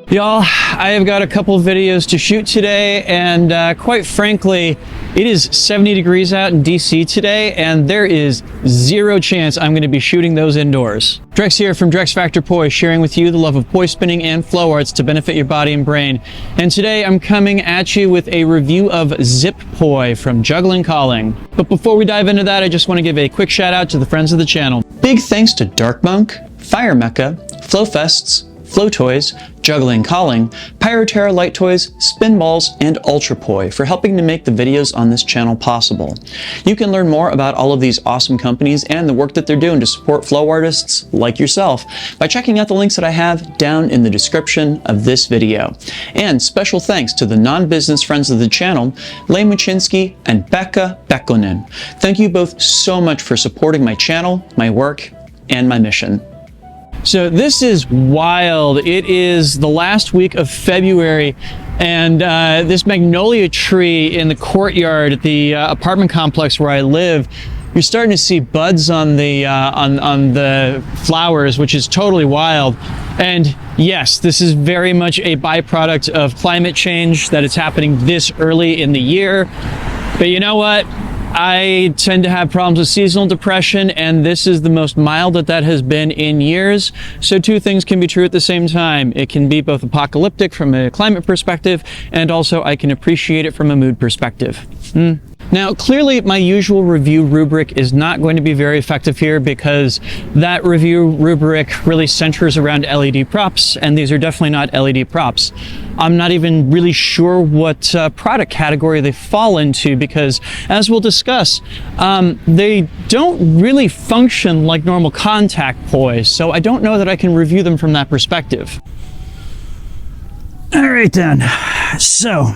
Y'all, I have got a couple videos to shoot today, and quite frankly, it is 70 degrees out in DC today, and there is zero chance I'm going to be shooting those indoors. Drex here from Drex Factor Poi, sharing with you the love of poi spinning and flow arts to benefit your body and brain. And today I'm coming at you with a review of Zip Poi from Juggling Calling. But before we dive into that, I just want to give a quick shout out to the friends of the channel. Big thanks to Dark Monk, Fire Mecca, Flow Fests, Flow Toys, Juggling Calling, Pyroterra Light Toys, Spinballs, and Ultrapoi for helping to make the videos on this channel possible. You can learn more about all of these awesome companies and the work that they're doing to support flow artists like yourself by checking out the links that I have down in the description of this video. And special thanks to the non-business friends of the channel, Lain Mochinsky and Pekha Pekkonen. Thank you both so much for supporting my channel, my work, and my mission. So this is wild. It is the last week of February, and this magnolia tree in the courtyard at the apartment complex where I live, you're starting to see buds on the flowers, which is totally wild. And yes, this is very much a byproduct of climate change, that it's happening this early in the year. But you know what? I tend to have problems with seasonal depression, and this is the most mild that has been in years. So two things can be true at the same time. It can be both apocalyptic from a climate perspective, and also I can appreciate it from a mood perspective. Now, clearly my usual review rubric is not going to be very effective here, because that review rubric really centers around LED props, and these are definitely not LED props. I'm not even really sure what product category they fall into, because as we'll discuss, they don't really function like normal contact pois, so I don't know that I can review them from that perspective. All right then, so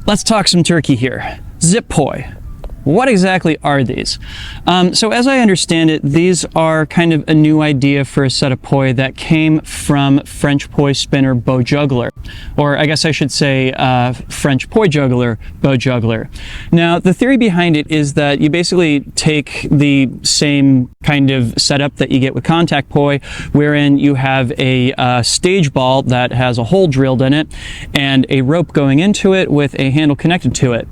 let's talk some turkey here. Zip Poi. What exactly are these? So as I understand it, these are kind of a new idea for a set of poi that came from French poi spinner Beau Juggler, or I guess I should say French poi juggler Beau Juggler. Now, the theory behind it is that you basically take the same kind of setup that you get with contact poi, wherein you have a stage ball that has a hole drilled in it and a rope going into it with a handle connected to it.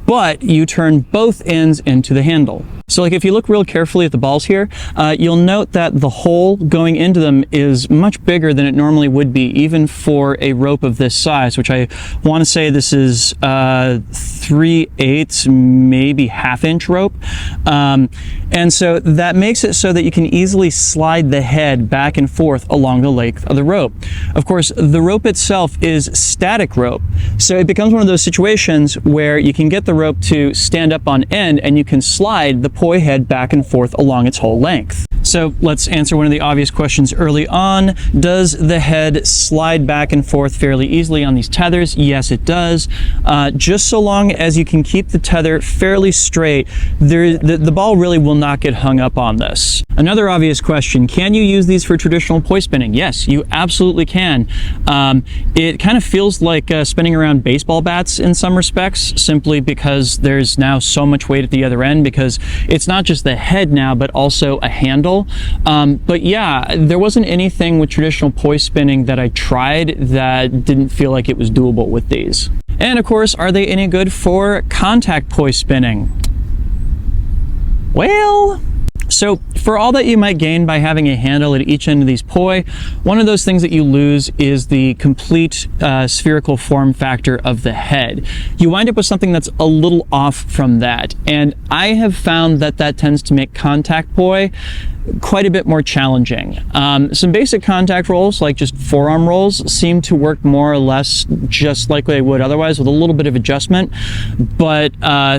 But you turn both ends into the handle. So like if you look real carefully at the balls here, you'll note that the hole going into them is much bigger than it normally would be, even for a rope of this size, which I want to say this is 3/8, maybe half-inch rope. And so that makes it so that you can easily slide the head back and forth along the length of the rope. Of course, the rope itself is static rope, so it becomes one of those situations where you can get the rope to stand up on end and you can slide the poi head back and forth along its whole length. So let's answer one of the obvious questions early on. Does the head slide back and forth fairly easily on these tethers? Yes, it does. Just so long as you can keep the tether fairly straight, the ball really will not get hung up on this. Another obvious question, can you use these for traditional poi spinning? Yes, you absolutely can. It kind of feels like spinning around baseball bats in some respects, simply because there's now so much weight at the other end, because it's not just the head now, but also a handle. But yeah, there wasn't anything with traditional poi spinning that I tried that didn't feel like it was doable with these. And of course, are they any good for contact poi spinning? Well, so for all that you might gain by having a handle at each end of these poi, one of those things that you lose is the complete spherical form factor of the head. You wind up with something that's a little off from that, and I have found that that tends to make contact poi quite a bit more challenging. Some basic contact rolls, like just forearm rolls, seem to work more or less just like they would otherwise, with a little bit of adjustment, but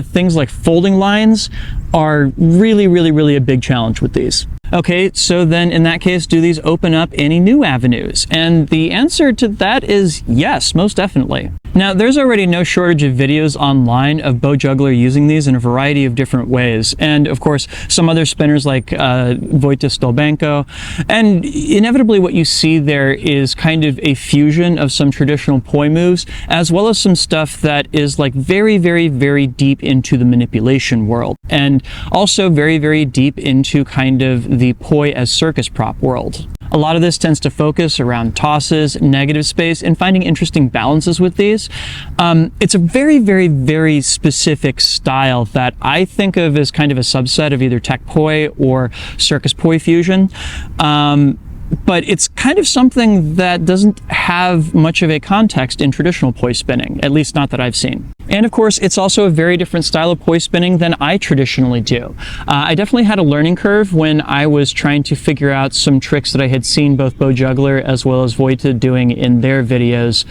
things like folding lines are really a big challenge with these. Okay, so then in that case, do these open up any new avenues? And the answer to that is yes, most definitely. Now, there's already no shortage of videos online of bow juggler using these in a variety of different ways. And of course, some other spinners like Wojtek Stolbenko. And inevitably what you see there is kind of a fusion of some traditional poi moves, as well as some stuff that is like very, very, very deep into the manipulation world. And also very, very deep into kind of the poi as circus prop world. A lot of this tends to focus around tosses, negative space, and finding interesting balances with these. It's a very, very, very specific style that I think of as kind of a subset of either tech poi or circus poi fusion. But it's kind of something that doesn't have much of a context in traditional poi spinning, at least not that I've seen. And of course, it's also a very different style of poi spinning than I traditionally do. I definitely had a learning curve when I was trying to figure out some tricks that I had seen both Bow Juggler as well as Wojtek doing in their videos.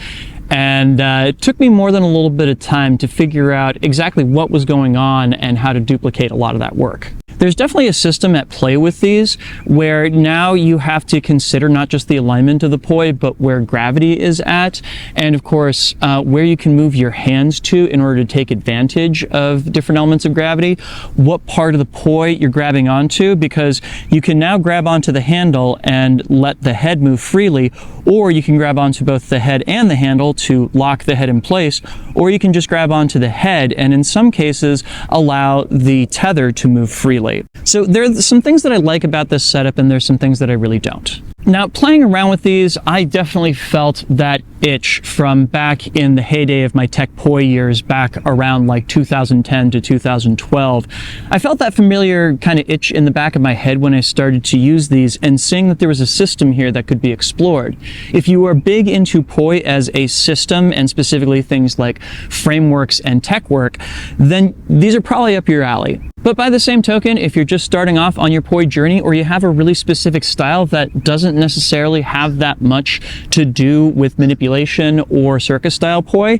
And it took me more than a little bit of time to figure out exactly what was going on and how to duplicate a lot of that work. There's definitely a system at play with these where now you have to consider not just the alignment of the poi, but where gravity is at, and of course where you can move your hands to in order to take advantage of different elements of gravity, what part of the poi you're grabbing onto, because you can now grab onto the handle and let the head move freely, or you can grab onto both the head and the handle to lock the head in place, or you can just grab onto the head and in some cases allow the tether to move freely. So there's some things that I like about this setup and there's some things that I really don't. Now, playing around with these, I definitely felt that itch from back in the heyday of my tech poi years, back around like 2010 to 2012. I felt that familiar kind of itch in the back of my head when I started to use these and seeing that there was a system here that could be explored. If you are big into poi as a system and specifically things like frameworks and tech work, then these are probably up your alley. But by the same token, if you're just starting off on your poi journey or you have a really specific style that doesn't necessarily have that much to do with manipulation or circus style poi,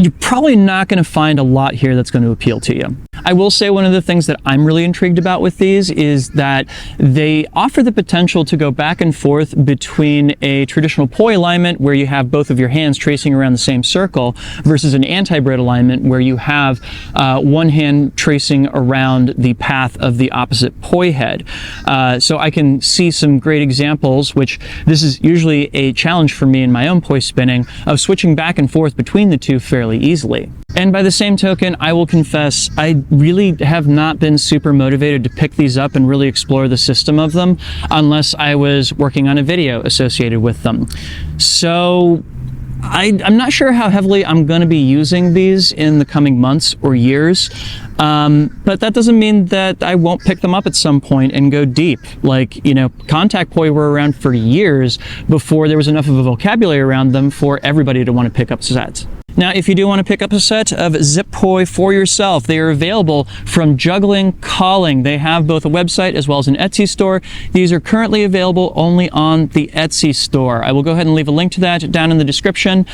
you're probably not going to find a lot here that's going to appeal to you. I will say one of the things that I'm really intrigued about with these is that they offer the potential to go back and forth between a traditional poi alignment where you have both of your hands tracing around the same circle versus an anti-Brit alignment where you have one hand tracing around the path of the opposite poi head. So I can see some great examples, which this is usually a challenge for me in my own poi spinning, of switching back and forth between the two fairly easily. And by the same token, I will confess, I really have not been super motivated to pick these up and really explore the system of them unless I was working on a video associated with them. So I'm not sure how heavily I'm going to be using these in the coming months or years, but that doesn't mean that I won't pick them up at some point and go deep. Like, you know, contact poi were around for years before there was enough of a vocabulary around them for everybody to want to pick up sets. Now, if you do want to pick up a set of Zip Poi for yourself, they are available from Juggling Calling. They have both a website as well as an Etsy store. These are currently available only on the Etsy store. I will go ahead and leave a link to that down in the description.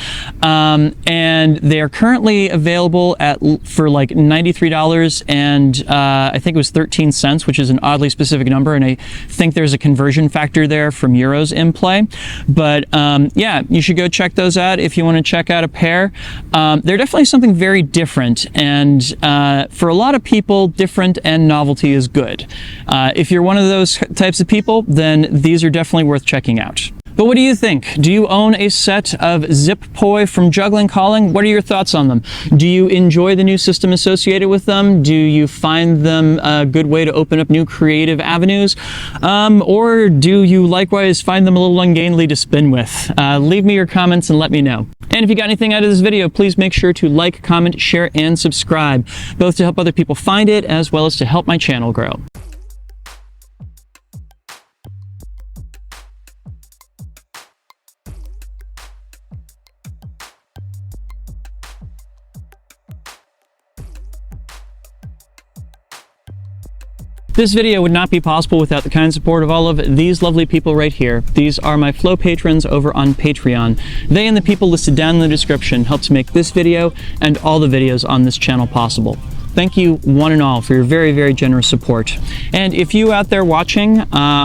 And they are currently available for like $93 and I think it was 13 cents, which is an oddly specific number. And I think there's a conversion factor there from euros in play. But yeah, you should go check those out if you want to check out a pair. They're definitely something very different, and for a lot of people, different and novelty is good. If you're one of those types of people, then these are definitely worth checking out. But what do you think? Do you own a set of Zip Poi from Juggling Calling? What are your thoughts on them? Do you enjoy the new system associated with them? Do you find them a good way to open up new creative avenues? Or do you likewise find them a little ungainly to spin with? Leave me your comments and let me know. And if you got anything out of this video, please make sure to like, comment, share, and subscribe, both to help other people find it as well as to help my channel grow. This video would not be possible without the kind support of all of these lovely people right here. These are my Flow patrons over on Patreon. They and the people listed down in the description help to make this video and all the videos on this channel possible. Thank you one and all for your very, very generous support. And if you out there watching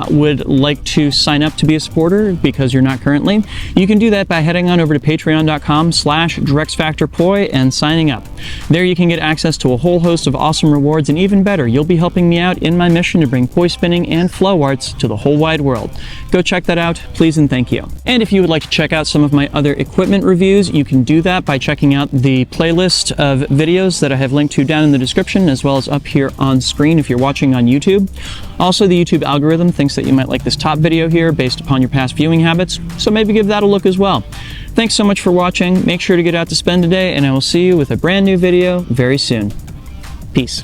would like to sign up to be a supporter because you're not currently, you can do that by heading on over to patreon.com/DrexFactorPoi and signing up. There you can get access to a whole host of awesome rewards, and even better, you'll be helping me out in my mission to bring poi spinning and flow arts to the whole wide world. Go check that out, please and thank you. And if you would like to check out some of my other equipment reviews, you can do that by checking out the playlist of videos that I have linked to down in the description, as well as up here on screen if you're watching on YouTube. Also, the YouTube algorithm thinks that you might like this top video here based upon your past viewing habits, so maybe give that a look as well. Thanks so much for watching. Make sure to get out to spend today, and I will see you with a brand new video very soon. Peace.